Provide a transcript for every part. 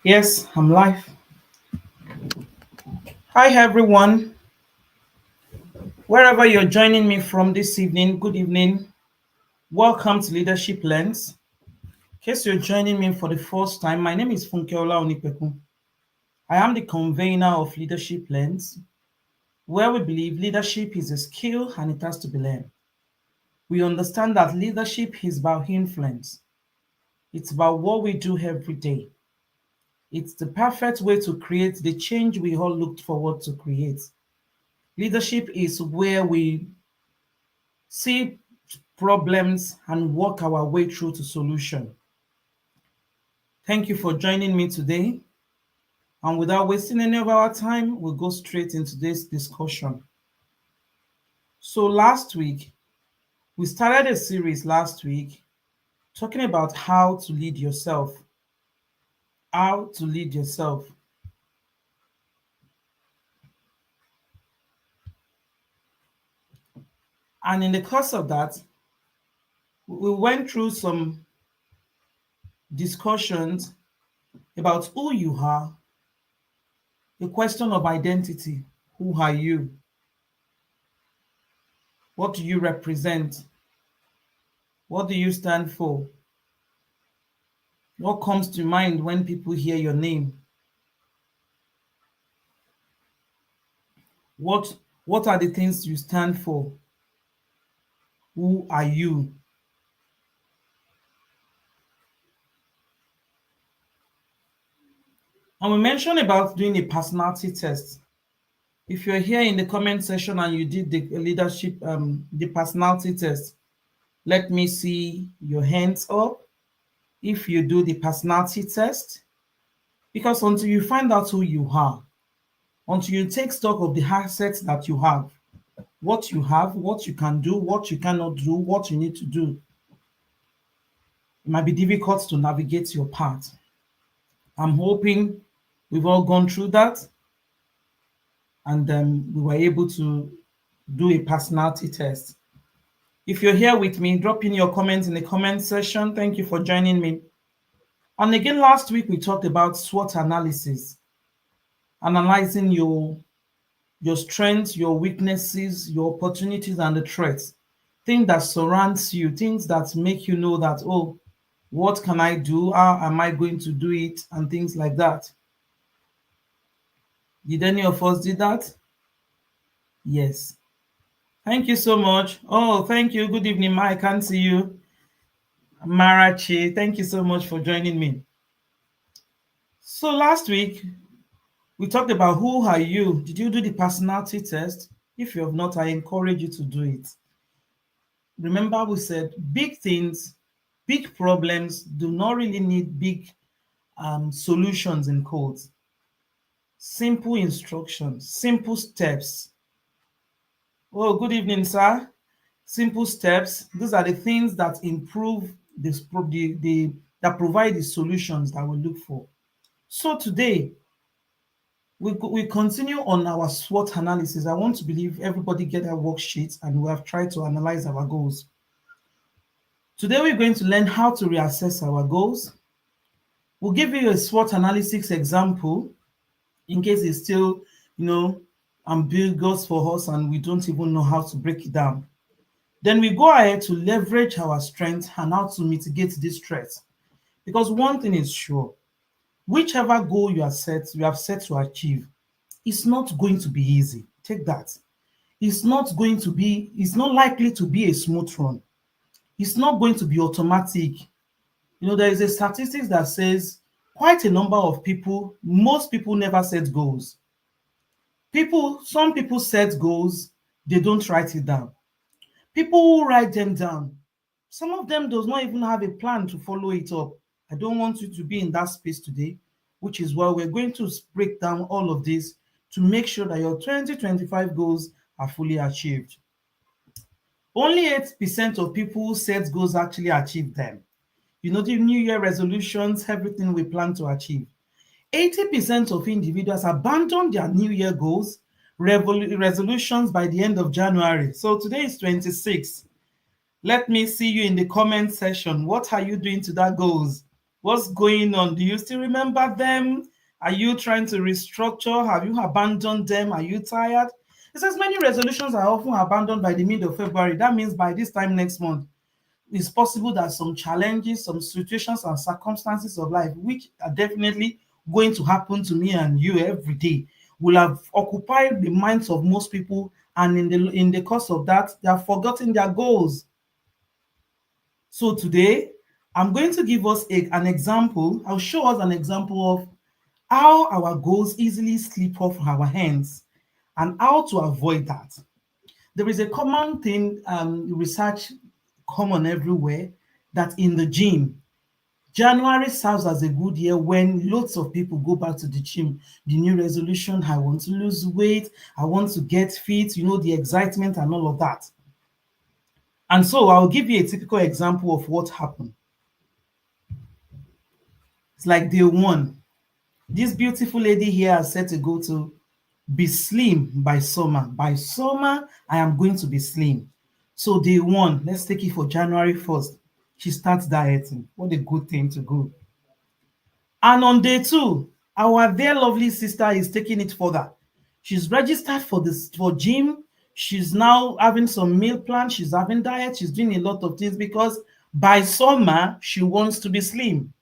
Yes, I'm live. Hi, everyone. Wherever you're joining me from this evening, good evening. Welcome to Leadership Lens. In case you're joining me for the first time, my name is Funkeola Onipeku. I am the convener of Leadership Lens, where we believe leadership is a skill and it has to be learned. We understand that leadership is about influence, it's about what we do every day. It's the perfect way to create the change we all looked forward to create. Leadership is where we see problems and work our way through to solution. Thank you for joining me today. And without wasting any of our time, we'll go straight into this discussion. So we started a series last week talking about how to lead yourself. How to lead yourself. And in the course of that, we went through some discussions about who you are, the question of identity. Who are you? What do you represent? What do you stand for? What comes to mind when people hear your name? What what are the things you stand for? Who are you? And we mentioned about doing a personality test. If you're here in the comment section and you did the leadership, the personality test, let me see your hands up if you do the personality test. Because until you find out who you are, until you take stock of the assets that you have, what you can do, what you cannot do, what you need to do, it might be difficult to navigate your path. I'm hoping we've all gone through that and we were able to do a personality test. If you're here with me, drop in your comments in the comment section. Thank you for joining me. And again, last week we talked about SWOT analysis, analyzing your strengths, your weaknesses, your opportunities, and the threats. Things that surrounds you, things that make you know that, oh, what can I do? How am I going to do it? And things like that. Did any of us do that? Yes. Thank you so much. Oh, thank you. Good evening, Ma. I can't see you. Marachi, thank you so much for joining me. So last week, we talked about who are you? Did you do the personality test? If you have not, I encourage you to do it. Remember, we said big things, big problems do not really need big solutions in codes. Simple instructions, simple steps. Oh, good evening, sir. Simple steps. These are the things that improve that provide the solutions that we look for. So today we continue on our SWOT analysis. I want to believe everybody get a worksheet and we have tried to analyze our goals. Today we're going to learn how to reassess our goals. We'll give you a SWOT analysis example in case it's still, ambiguous for us and we don't even know how to break it down. Then we go ahead to leverage our strength and how to mitigate this threat. Because one thing is sure, whichever goal you have set to achieve, it's not going to be easy. Take that. It's not likely to be a smooth run. It's not going to be automatic. There is a statistics that says quite a number of people, most people never set goals. Some people set goals, they don't write it down. People who write them down, some of them does not even have a plan to follow it up. I don't want you to be in that space today, which is why we're going to break down all of this to make sure that your 2025 goals are fully achieved. Only 8% of people who set goals actually achieve them. The New Year resolutions, everything we plan to achieve. 80% of individuals abandon their New Year goals, resolutions by the end of January. So today is 26. Let me see you in the comment section. What are you doing to that goals? What's going on? Do you still remember them? Are you trying to restructure? Have you abandoned them? Are you tired? It says many resolutions are often abandoned by the mid of February. That means by this time next month, it's possible that some challenges, some situations and circumstances of life, which are definitely going to happen to me and you every day, will have occupied the minds of most people, and in the course of that, they have forgotten their goals. So today, I'm going to give us an example. I'll show us an example of how our goals easily slip off our hands and how to avoid that. There is a common thing, research common everywhere, that in the gym, January serves as a good year when lots of people go back to the gym. The new resolution, I want to lose weight, I want to get fit, the excitement and all of that. And so I'll give you a typical example of what happened. It's like day one. This beautiful lady here has set a goal to be slim by summer. By summer, I am going to be slim. So day one, let's take it for January 1st. She starts dieting. What a good thing to go. And on day two, our dear lovely sister is taking it further. She's registered for gym. She's now having some meal plan. She's having diet. She's doing a lot of things because by summer, she wants to be slim.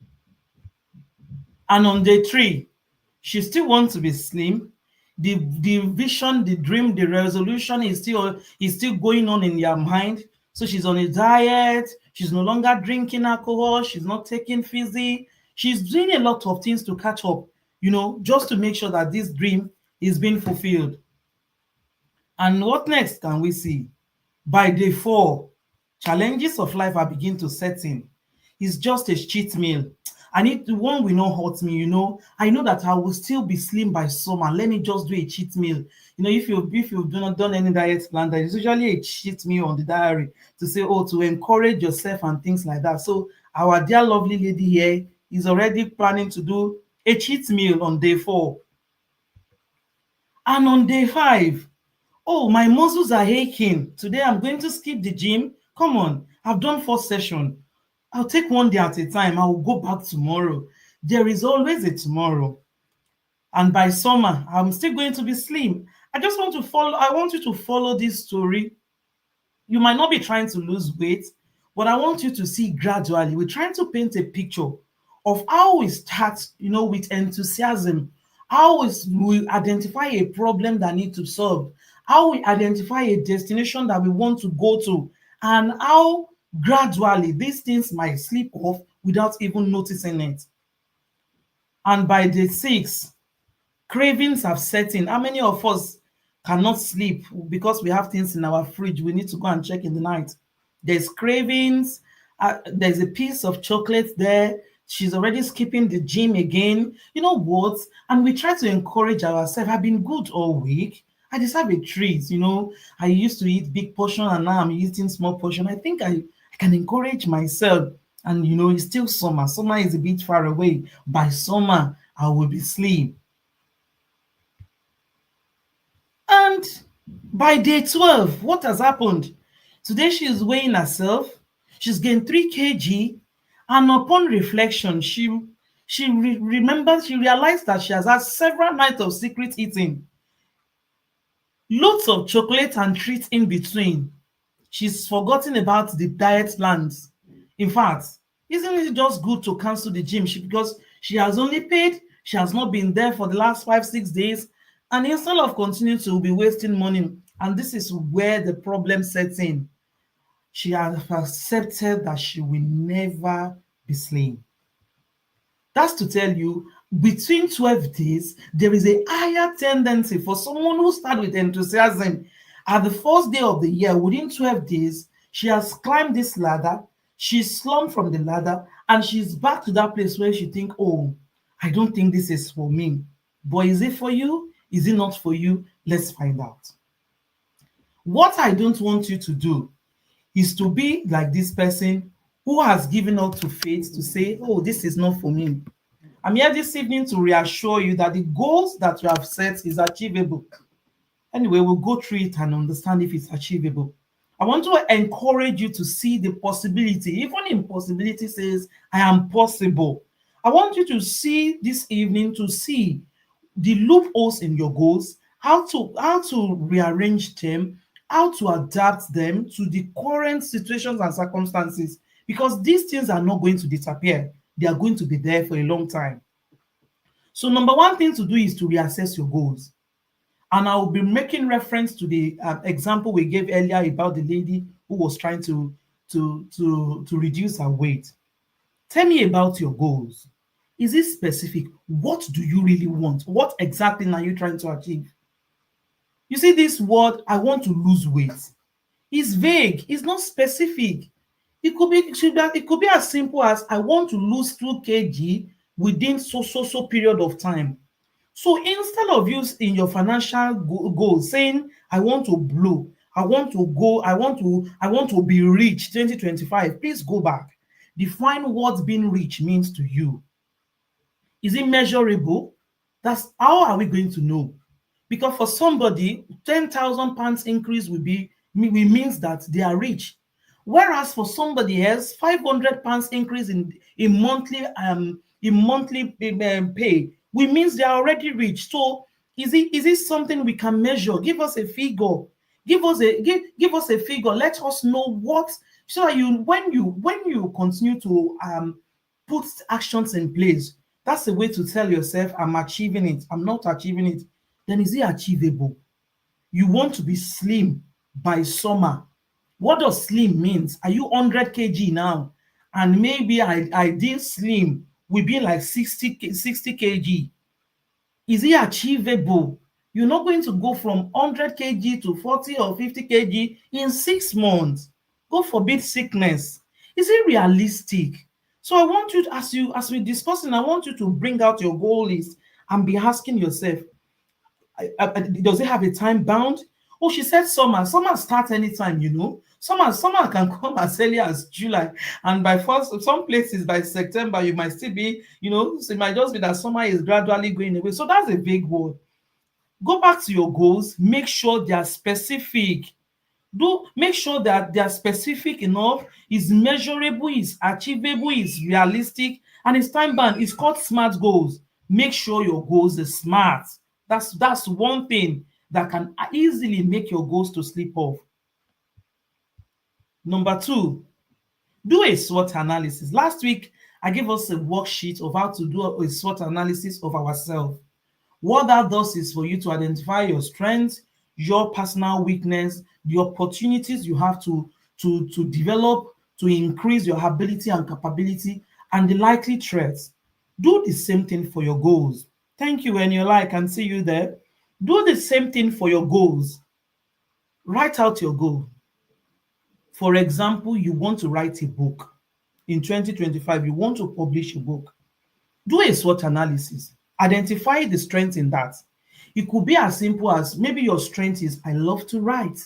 And on day three, she still wants to be slim. The vision, the dream, the resolution is still going on in their mind. So she's on a diet. She's no longer drinking alcohol. She's not taking fizzy. She's doing a lot of things to catch up, just to make sure that this dream is being fulfilled. And what next can we see? By day four, challenges of life are beginning to set in. It's just a cheat meal. And the one will not hurt me, I know that I will still be slim by summer. Let me just do a cheat meal. If you've not done any diet plan, there is usually a cheat meal on the diary to say, oh, to encourage yourself and things like that. So our dear lovely lady here is already planning to do a cheat meal on day four. And on day five, oh, my muscles are aching. Today I'm going to skip the gym. Come on, I've done 4 sessions. I'll take one day at a time. I will go back tomorrow. There is always a tomorrow. And by summer, I'm still going to be slim. I want you to follow this story. You might not be trying to lose weight, but I want you to see gradually. We're trying to paint a picture of how we start, with enthusiasm, how we identify a problem that needs to solve, how we identify a destination that we want to go to, and how gradually these things might slip off without even noticing it. And by day six, cravings have set in. How many of us cannot sleep because we have things in our fridge we need to go and check in the night? There's cravings. There's a piece of chocolate there. She's already skipping the gym again. You know what? And we try to encourage ourselves. I've been good all week. I deserve a treat. I used to eat big portion and now I'm eating small portion. I think I can encourage myself. And it's still summer. Summer is a bit far away. By summer, I will be slim. And by day 12, what has happened? Today she is weighing herself. She's gained 3 kg. And upon reflection, she realized that she has had several nights of secret eating. Lots of chocolate and treats in between. She's forgotten about the diet plans. In fact, isn't it just good to cancel the gym? Because she has only paid, she has not been there for the last 5-6 days, and instead of continuing to be wasting money, and this is where the problem sets in, she has accepted that she will never be slim. That's to tell you, between 12 days, there is a higher tendency for someone who started with enthusiasm at the first day of the year. Within 12 days, she has climbed this ladder, she's slumped from the ladder, and she's back to that place where she think, oh, I don't think this is for me. But is it for you? Is it not for you? Let's find out. What I don't want you to do is to be like this person who has given up to faith to say, oh, this is not for me. I'm here this evening to reassure you that the goals that you have set is achievable. Anyway, we'll go through it and understand if it's achievable. I want to encourage you to see the possibility. Even impossibility says, I am possible. I want you to see this evening to see the loopholes in your goals, how to rearrange them, how to adapt them to the current situations and circumstances, because these things are not going to disappear. They are going to be there for a long time. So number one thing to do is to reassess your goals. And I will be making reference to the example we gave earlier about the lady who was trying to reduce her weight. Tell me about your goals. Is it specific? What do you really want? What exactly are you trying to achieve? You see this word, I want to lose weight. It's vague. It's not specific. It could be as simple as I want to lose 2 kg within so period of time. So instead of you in your financial goal saying I want to blow, I want to go, I want to be rich 2025, please go back. Define what being rich means to you. Is it measurable? That's how are we going to know? Because for somebody, 10,000 pounds increase means that they are rich. Whereas for somebody else, 500 pounds increase in monthly pay, we means they are already rich. So is it something we can measure? Give us a figure. Give us a figure. Let us know what, so that when you continue to put actions in place, that's the way to tell yourself, I'm achieving it, I'm not achieving it. Then is it achievable? You want to be slim by summer. What does slim means? Are you 100 kg now? And maybe I did slim will be like 60 kg. Is it achievable? You're not going to go from 100 kg to 40 or 50 kg in 6 months. God forbid sickness. Is it realistic? So I want you, as we discussing, I want you to bring out your goal list and be asking yourself, does it have a time bound? Oh, she said summer. Summer starts anytime. Summer can come as early as July, and by first, some places by September, you might still be. So it might just be that summer is gradually going away. So that's a big word. Go back to your goals. Make sure they are specific. Do make sure that they are specific enough, is measurable, is achievable, is realistic, and it's time bound. It's called smart goals. Make sure your goals are smart. That's one thing that can easily make your goals to slip off. Number two, do a SWOT analysis. Last week, I gave us a worksheet of how to do a SWOT analysis of ourselves. What that does is for you to identify your strengths, your personal weakness, the opportunities you have to develop, to increase your ability and capability, and the likely threats. Do the same thing for your goals. Thank you, Eniola. I can see you there. Do the same thing for your goals. Write out your goal. For example, you want to write a book. In 2025, you want to publish a book. Do a SWOT analysis. Identify the strength in that. It could be as simple as, maybe your strength is I love to write.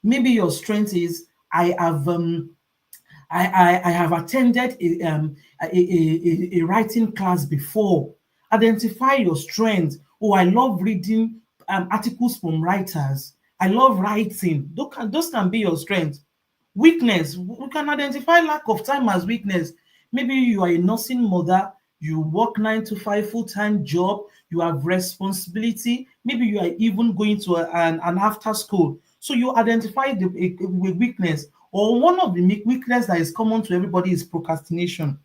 Maybe your strength is I have attended a writing class before. Identify your strength. Oh, I love reading articles from writers. I love writing. Those can be your strength. Weakness, we can identify lack of time as weakness. Maybe you are a nursing mother, you work 9 to 5 full-time job, you have responsibility, maybe you are even going to an after school. So you identify a weakness. Or one of the weakness that is common to everybody is procrastination.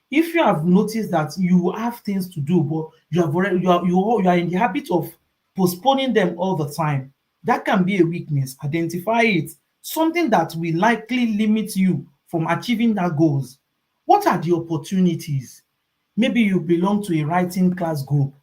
If you have noticed that you have things to do, but you are in the habit of postponing them all the time, that can be a weakness. Identify it. Something that will likely limit you from achieving that goals. What are the opportunities? Maybe you belong to a writing class group.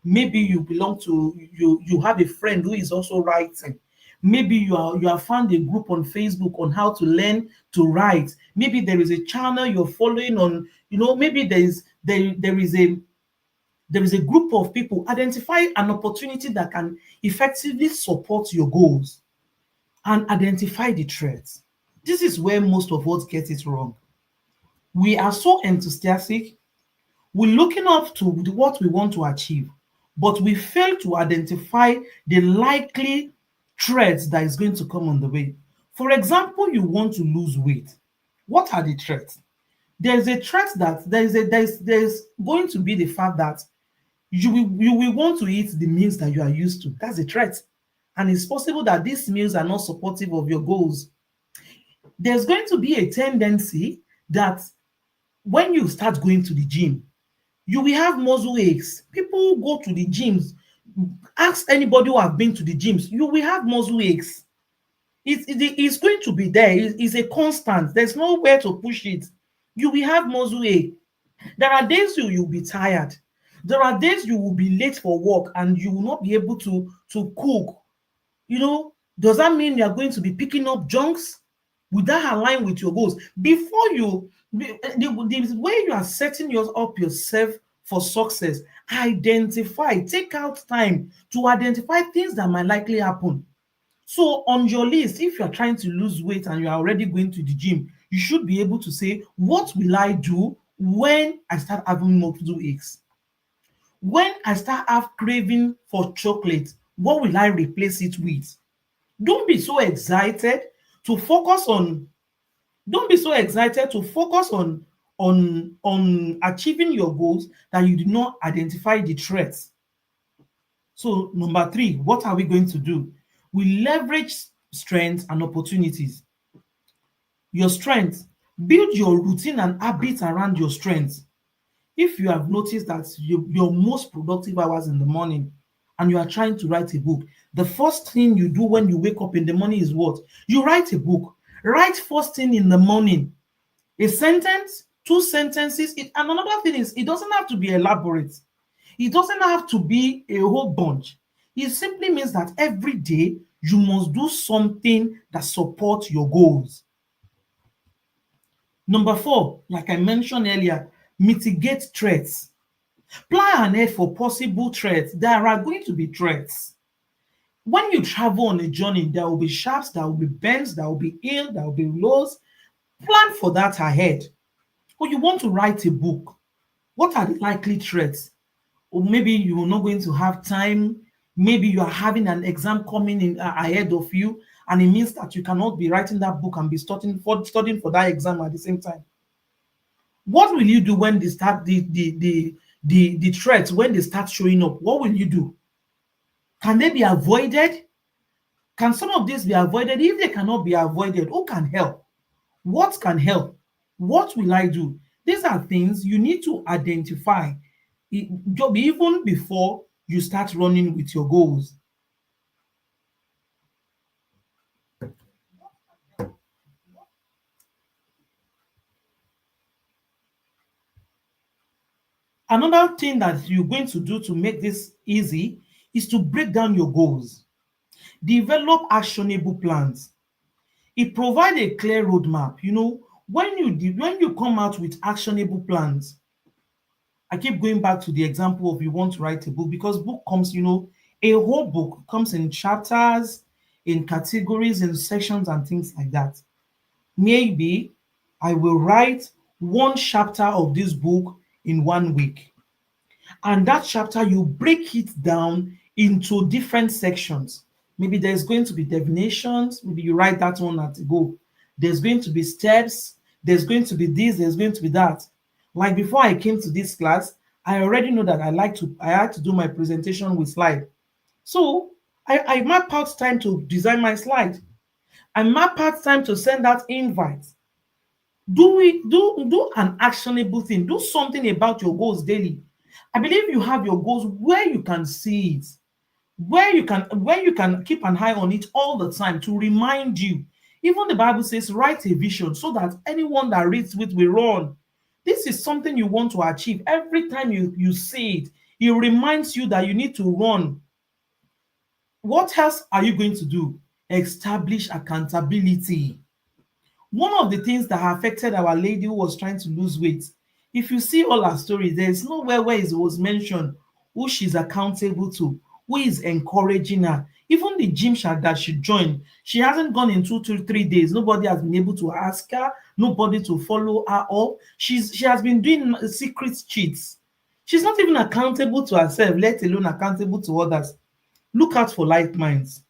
Maybe you have a friend who is also writing. Maybe you have found a group on Facebook on how to learn to write. Maybe there is a channel you're following on, maybe there is a group of people. Identify an opportunity that can effectively support your goals, and identify the threats. This is where most of us get it wrong. We are so enthusiastic, we're looking up to what we want to achieve, but we fail to identify the likely threats that is going to come on the way. For example, you want to lose weight. What are the threats? There's a threat that there's going to be the fact that you will want to eat the meals that you are used to. That's a threat. And it's possible that these meals are not supportive of your goals. There's going to be a tendency that when you start going to the gym, you will have muscle aches. People who go to the gyms, ask anybody who have been to the gyms, you will have muscle aches. It's going to be there. It's a constant. There's nowhere to push it. You will have muscle ache. There are days you'll be tired. There are days you will be late for work and you will not be able to cook. Does that mean you are going to be picking up junks? Will that align with your goals? Before you, the way you are setting up yourself for success, take out time to identify things that might likely happen. So on your list, if you're trying to lose weight and you're already going to the gym, you should be able to say, what will I do when I start having muscle aches? When I start have craving for chocolate, what will I replace it with? Don't be so excited to focus on don't be so excited to focus on achieving your goals that you do not identify the threats. So number 3, what are we going to do? We leverage strengths and opportunities. Your strengths, build your routine and habits around your strengths. If you have noticed that your most productive hours in the morning and you are trying to write a book, the first thing you do when you wake up in the morning is what? You write a book. Write first thing in the morning. A sentence, 2 sentences. And another thing is, it doesn't have to be elaborate. It doesn't have to be a whole bunch. It simply means that every day you must do something that supports your goals. Number 4, like I mentioned earlier, mitigate threats. Plan ahead for possible threats. There are going to be threats. When you travel on a journey, there will be sharps, there will be bends, there will be hills, there will be lows. Plan for that ahead. Or you want to write a book. What are the likely threats? Or maybe you're not going to have time. Maybe you are having an exam coming in ahead of you, and it means that you cannot be writing that book and be studying for that exam at the same time. What will you do when they start the threats, when they start showing up? What will you do? Can they be avoided? Can some of these be avoided? If they cannot be avoided, who can help? What can help? What will I do? These are things you need to identify even before you start running with your goals. Another thing that you're going to do to make this easy is to break down your goals. Develop actionable plans. It provides a clear roadmap. When you come out with actionable plans, I keep going back to the example of you want to write a book, because book comes, a whole book comes in chapters, in categories, in sections and things like that. Maybe I will write one chapter of this book in 1 week. And that chapter, you break it down into different sections. Maybe there's going to be definitions. Maybe you write that one at a go. There's going to be steps. There's going to be this. There's going to be that. Like before I came to this class, I already know that I had to do my presentation with slide. So I map out time to design my slide. I map out time to send out invites. Do an actionable thing. Do something about your goals daily. I believe you have your goals where you can see it, where you can keep an eye on it all the time to remind you. Even the Bible says, write a vision so that anyone that reads it will run. This is something you want to achieve. Every time you see it, it reminds you that you need to run. What else are you going to do? Establish accountability. One of the things that affected our lady who was trying to lose weight, if you see all her stories, there's nowhere where it was mentioned who she's accountable to, who is encouraging her. Even the gym that she joined, she hasn't gone in 2 to 3 days. Nobody has been able to ask her, nobody to follow her up. She has been doing secret cheats. She's not even accountable to herself, let alone accountable to others. Look out for like minds.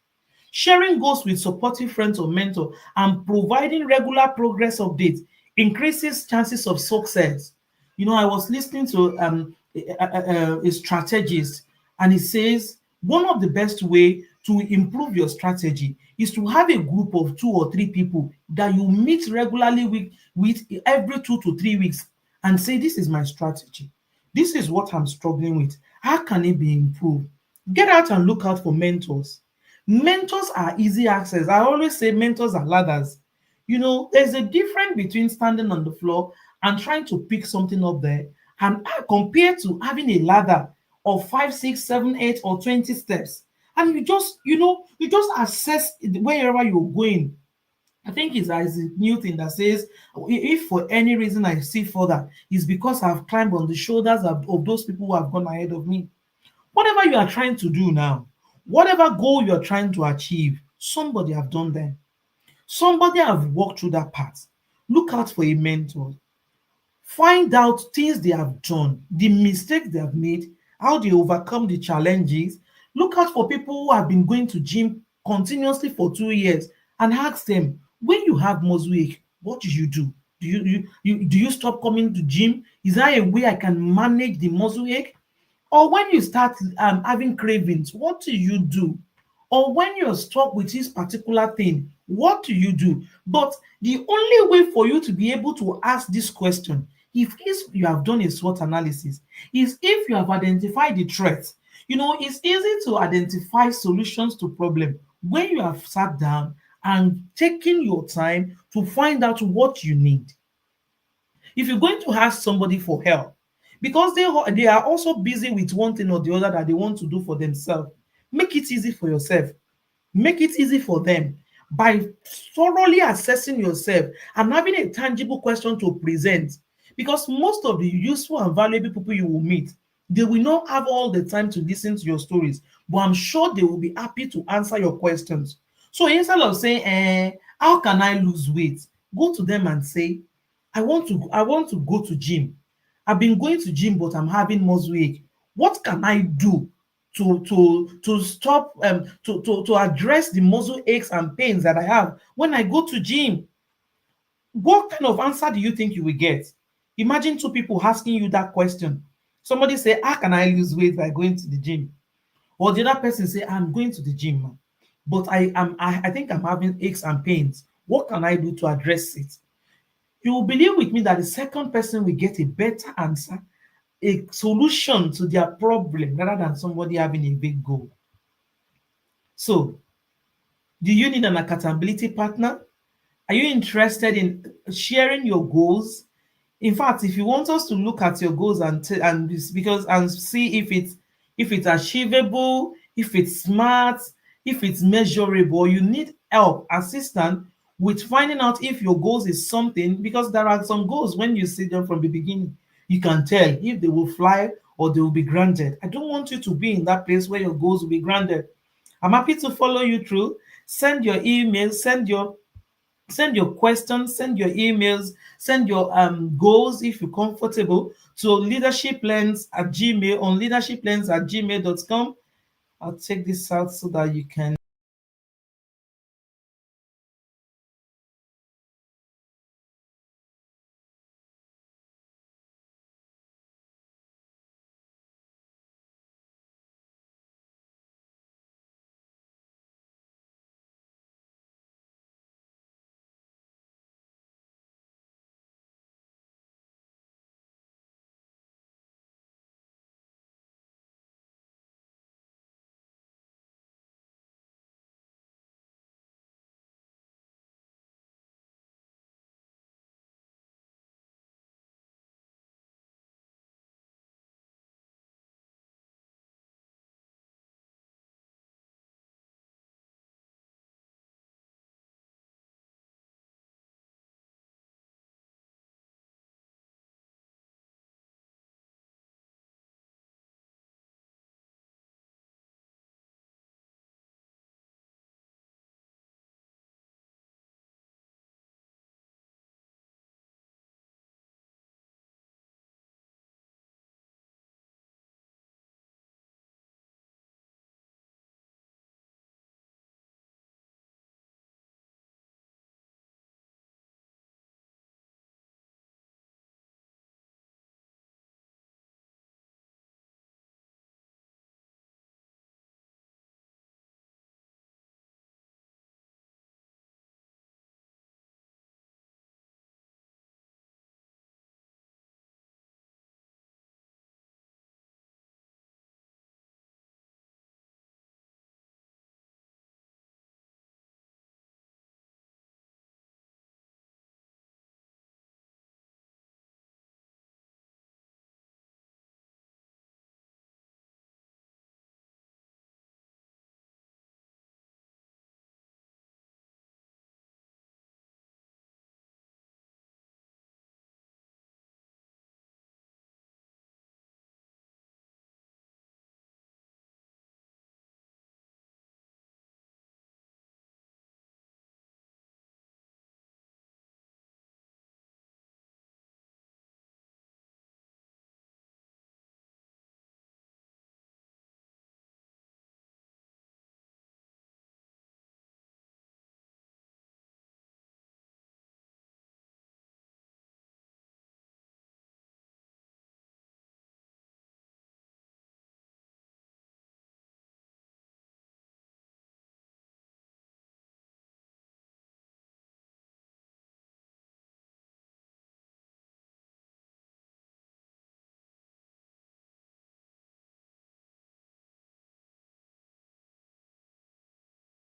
Sharing goals with supportive friends or mentor and providing regular progress updates increases chances of success. I was listening to a strategist, and he says one of the best way to improve your strategy is to have a group of 2 or 3 people that you meet regularly with every 2 to 3 weeks, and say, this is my strategy, this is what I'm struggling with, how can it be improved? Get out and look out for mentors. Mentors are easy access. I always say mentors are ladders. There's a difference between standing on the floor and trying to pick something up there, and compared to having a ladder of 5, 6, 7, 8, or 20 steps, and you just assess wherever you're going. I think it's a new thing that says, if for any reason I see further, it's because I've climbed on the shoulders of those people who have gone ahead of me. Whatever you are trying to do now, whatever goal you're trying to achieve, somebody have done them. Somebody have walked through that path. Look out for a mentor. Find out things they have done, the mistakes they have made, how they overcome the challenges. Look out for people who have been going to gym continuously for 2 years, and ask them, when you have muscle ache, what do you do? Do you stop coming to gym? Is there a way I can manage the muscle ache? Or when you start having cravings, what do you do? Or when you're stuck with this particular thing, what do you do? But the only way for you to be able to ask this question, if you have done a SWOT analysis, is if you have identified the threat. It's easy to identify solutions to problem when you have sat down and taken your time to find out what you need. If you're going to ask somebody for help, because they are also busy with one thing or the other that they want to do for themselves, make it easy for yourself. Make it easy for them by thoroughly assessing yourself and having a tangible question to present. Because most of the useful and valuable people you will meet, they will not have all the time to listen to your stories, but I'm sure they will be happy to answer your questions. So instead of saying, how can I lose weight? Go to them and say, I want to go to gym. I've been going to gym, but I'm having muscle ache. What can I do to stop to address the muscle aches and pains that I have when I go to gym? What kind of answer do you think you will get? Imagine 2 people asking you that question. Somebody say, how can I lose weight by going to the gym? Or the other person say, I'm going to the gym, but I think I'm having aches and pains. What can I do to address it? You will believe with me that the second person will get a better answer, a solution to their problem, rather than somebody having a big goal. So, do you need an accountability partner? Are you interested in sharing your goals? In fact, if you want us to look at your goals and see if it's achievable, if it's smart, if it's measurable, you need help, assistance with finding out if your goals is something, because there are some goals when you see them from the beginning, you can tell if they will fly or they will be granted. I don't want you to be in that place where your goals will be granted. I'm happy to follow you through. Send your email, send your questions, send your emails, send your goals if you're comfortable to leadershiplens at gmail on leadershiplens@gmail.com. I'll take this out so that you can